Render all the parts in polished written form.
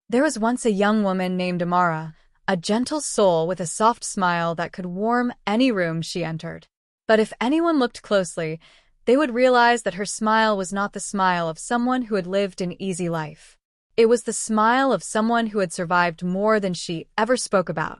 There was once a young woman named Amara, a gentle soul with a soft smile that could warm any room she entered. But if anyone looked closely, they would realize that her smile was not the smile of someone who had lived an easy life. It was the smile of someone who had survived more than she ever spoke about.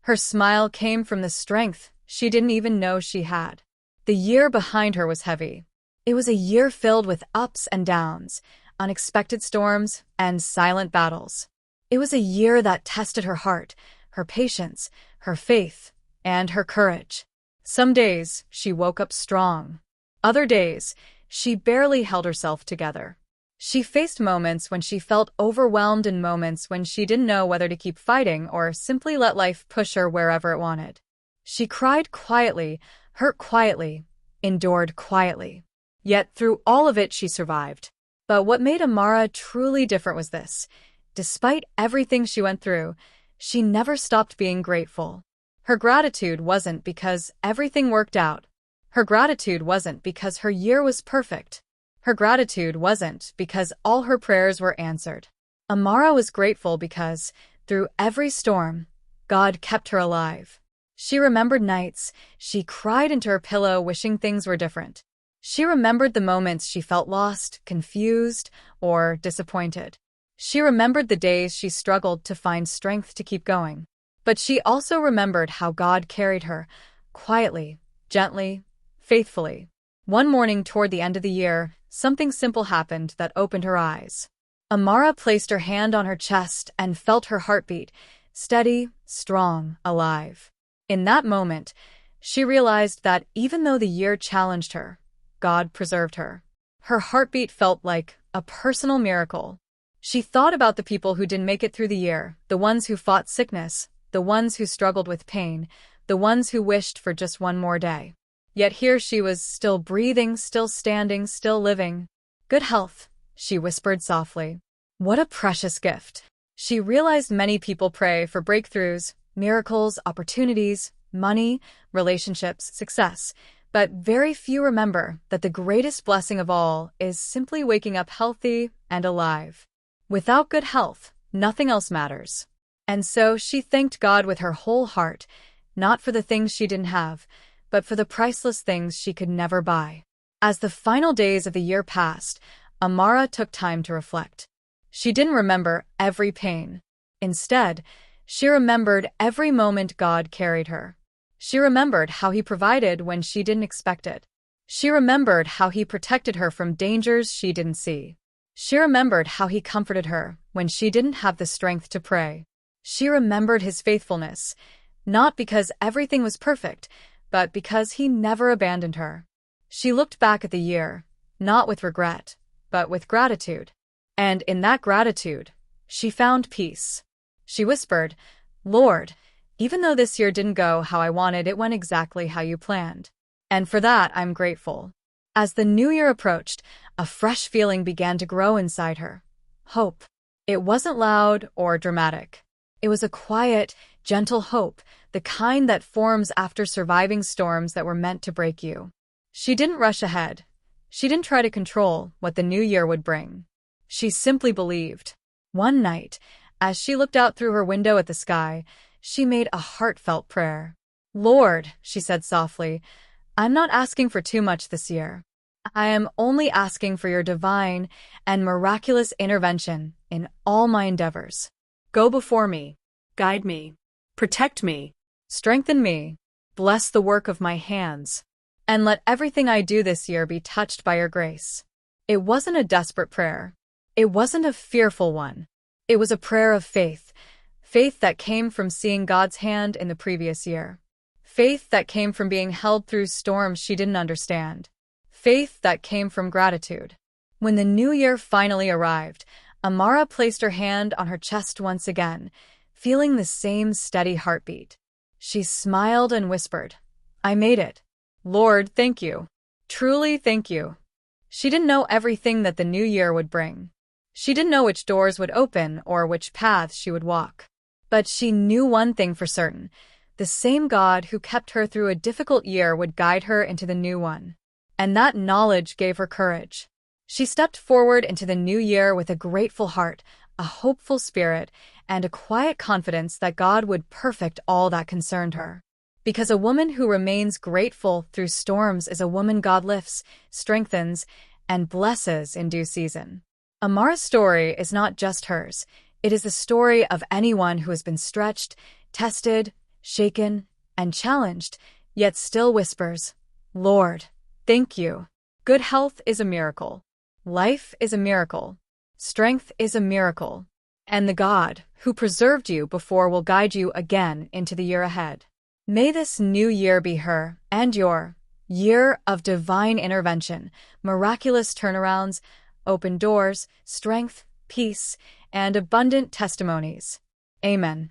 Her smile came from the strength she didn't even know she had. The year behind her was heavy. It was a year filled with ups and downs, unexpected storms, and silent battles. It was a year that tested her heart, her patience, her faith, and her courage. Some days, she woke up strong. Other days, she barely held herself together. She faced moments when she felt overwhelmed and moments when she didn't know whether to keep fighting or simply let life push her wherever it wanted. She cried quietly, hurt quietly, endured quietly. Yet through all of it, she survived. But what made Amara truly different was this. Despite everything she went through, she never stopped being grateful. Her gratitude wasn't because everything worked out. Her gratitude wasn't because her year was perfect. Her gratitude wasn't because all her prayers were answered. Amara was grateful because, through every storm, God kept her alive. She remembered nights she cried into her pillow wishing things were different. She remembered the moments she felt lost, confused, or disappointed. She remembered the days she struggled to find strength to keep going. But she also remembered how God carried her, quietly, gently, faithfully. One morning toward the end of the year, something simple happened that opened her eyes. Amara placed her hand on her chest and felt her heartbeat, steady, strong, alive. In that moment, she realized that even though the year challenged her, God preserved her. Her heartbeat felt like a personal miracle. She thought about the people who didn't make it through the year, the ones who fought sickness, the ones who struggled with pain, the ones who wished for just one more day. Yet here she was, still breathing, still standing, still living. Good health, she whispered softly. What a precious gift. She realized many people pray for breakthroughs, miracles, opportunities, money, relationships, success. But very few remember that the greatest blessing of all is simply waking up healthy and alive. Without good health, nothing else matters. And so she thanked God with her whole heart, not for the things she didn't have, but for the priceless things she could never buy. As the final days of the year passed, Amara took time to reflect. She didn't remember every pain. Instead, she remembered every moment God carried her. She remembered how he provided when she didn't expect it. She remembered how he protected her from dangers she didn't see. She remembered how he comforted her when she didn't have the strength to pray. She remembered his faithfulness, not because everything was perfect, but because he never abandoned her. She looked back at the year, not with regret, but with gratitude. And in that gratitude, she found peace. She whispered, "Lord, even though this year didn't go how I wanted, it went exactly how you planned. And for that, I'm grateful." As the new year approached, a fresh feeling began to grow inside her. Hope. It wasn't loud or dramatic. It was a quiet, gentle hope, the kind that forms after surviving storms that were meant to break you. She didn't rush ahead. She didn't try to control what the new year would bring. She simply believed. One night, as she looked out through her window at the sky, she made a heartfelt prayer. "Lord," she said softly, "I'm not asking for too much this year. I am only asking for your divine and miraculous intervention in all my endeavors. Go before me, guide me, protect me, strengthen me, bless the work of my hands, and let everything I do this year be touched by your grace." It wasn't a desperate prayer. It wasn't a fearful one. It was a prayer of faith. Faith that came from seeing God's hand in the previous year. Faith that came from being held through storms she didn't understand. Faith that came from gratitude. When the new year finally arrived, Amara placed her hand on her chest once again, feeling the same steady heartbeat. She smiled and whispered, "I made it. Lord, thank you. Truly thank you." She didn't know everything that the new year would bring. She didn't know which doors would open or which paths she would walk. But she knew one thing for certain. The same God who kept her through a difficult year would guide her into the new one. And that knowledge gave her courage. She stepped forward into the new year with a grateful heart, a hopeful spirit, and a quiet confidence that God would perfect all that concerned her. Because a woman who remains grateful through storms is a woman God lifts, strengthens, and blesses in due season. Amara's story is not just hers. It is the story of anyone who has been stretched, tested, shaken, and challenged, yet still whispers, "Lord, thank you." Good health is a miracle. Life is a miracle. Strength is a miracle. And the God who preserved you before will guide you again into the year ahead. May this new year be her and your year of divine intervention, miraculous turnarounds, open doors, strength, peace, and abundant testimonies. Amen.